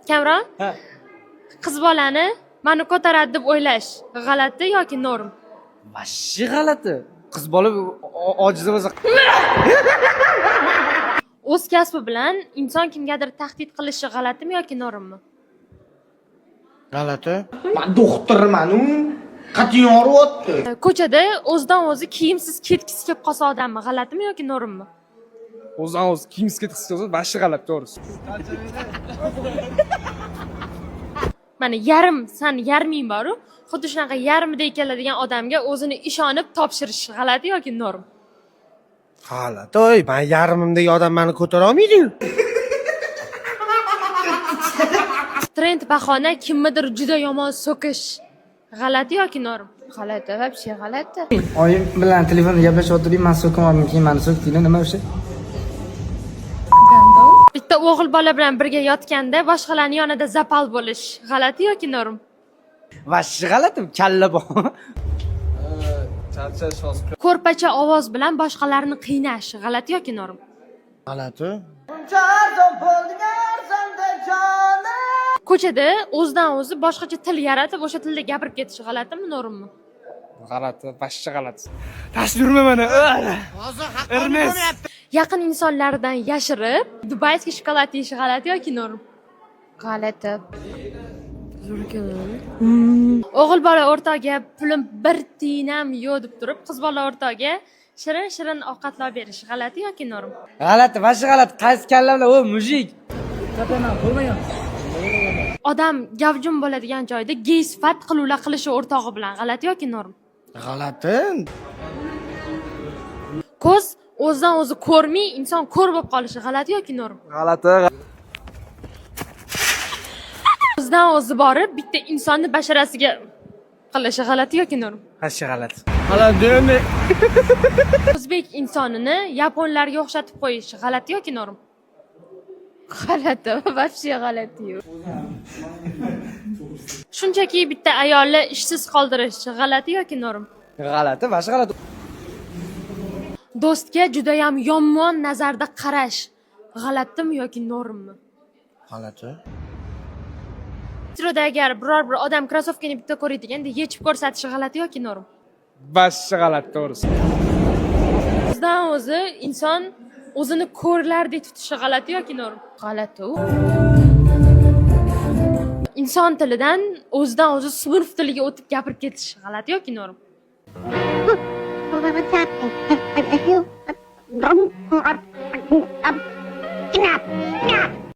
Kamron, Ha. qiz bolani meni ko'taradi deb o'ylash g'alati yoki norm? Vashshi g'alati. Qiz bola ojiz bo'lsa O'z kasbi bilan inson kimgadir tahdid qilishi g'alatimi yoki normmi? g'alati. Men doktorman-u. Qat'iy og'riyapti. Ko'chada o'zidan o'zi kiyimsiz ketgisi kelib qolsa odammi, g'alatimi yoki normmi? O'zdan o'zi kiyimsiz ketgisi kelsa, vashshi g'alati, to'g'risi. Mana san yarming bor-ku, xuddi shunaqa yarmidek keladigan odamga o'zini ishonib topshirish g'alati yoki norm? G'alati. Oy, men yarmimdagi odam meni ko'tara olmaydi-yu. Trend bahona kimnidir juda yomon so'kish g'alati yoki norm? G'alati, вообще g'alati. Oyim bilan telefonda gaplashayotgandik, men so'kimabman, keyin meni so'kdinglar, nima o'sha? Bitta o'g'il bola bilan birga yotganda boshqalarning yonida zapal bo'lish g'alati yoki norm? Vashshi g'alati, kalla bor. Charchash hozir. Ko'rpacha ovoz bilan boshqalarni qiynash g'alati yoki norm? G'alati. Ko'chada o'zidan o'zi boshqacha til yaratib, o'sha tilda gapirib ketish g'alatimi, normmi? G'alati, vashshi g'alati. Tashib yurma meni. Ermes. Yaqin insonlardan yashirib, dubayskiy shokolad yeyish g'alati yoki norm? G'alati. O'g'il bola o'rtoqga pulim bir tiyinam yo'q deb turib, qiz bola o'rtoqga shirin ovqatlar berish g'alati yoki norm? G'alati, vashshi g'alati. Qaysi kalla bilan, o mujik. Odam gavjum bo'ladigan joyda gey sifat qiluvlar qilishi o'rtog'i bilan g'alati yoki norm? G'alati. Ko'z o'zidan o'zi ko'rmay, inson ko'r bo'lib qolishi g'alati yoki norm? G'alati. O'zidan o'zi borib, bitta insonni basharasiga qilishi g'alati yoki norm? Vashshi g'alati. G'alati. O'zbek insonini yaponlarga o'xshatib qo'yish g'alati yoki norm? G'alati, вообще g'alati. Shunchaki bitta ayolni ishsiz qoldirish g'alati yoki norm? G'alati, vashshi g'alati. Do'stga juda ham yomon nazarda qarash g'alatimi yoki normmi? G'alati. Metroda agar biror bir odam krossovkani bitta ko'rayotganda yechib ko'rsatishi g'alati yoki norm? Vashshi g'alati, to'g'risi. O'zidan o'zi inson o'zini ko'rlardek tutishi g'alati yoki norm? G'alati. Inson tilidan o'zidan o'zi sinf tiliga o'tib gapirib ketish g'alati yoki norm? What's happening?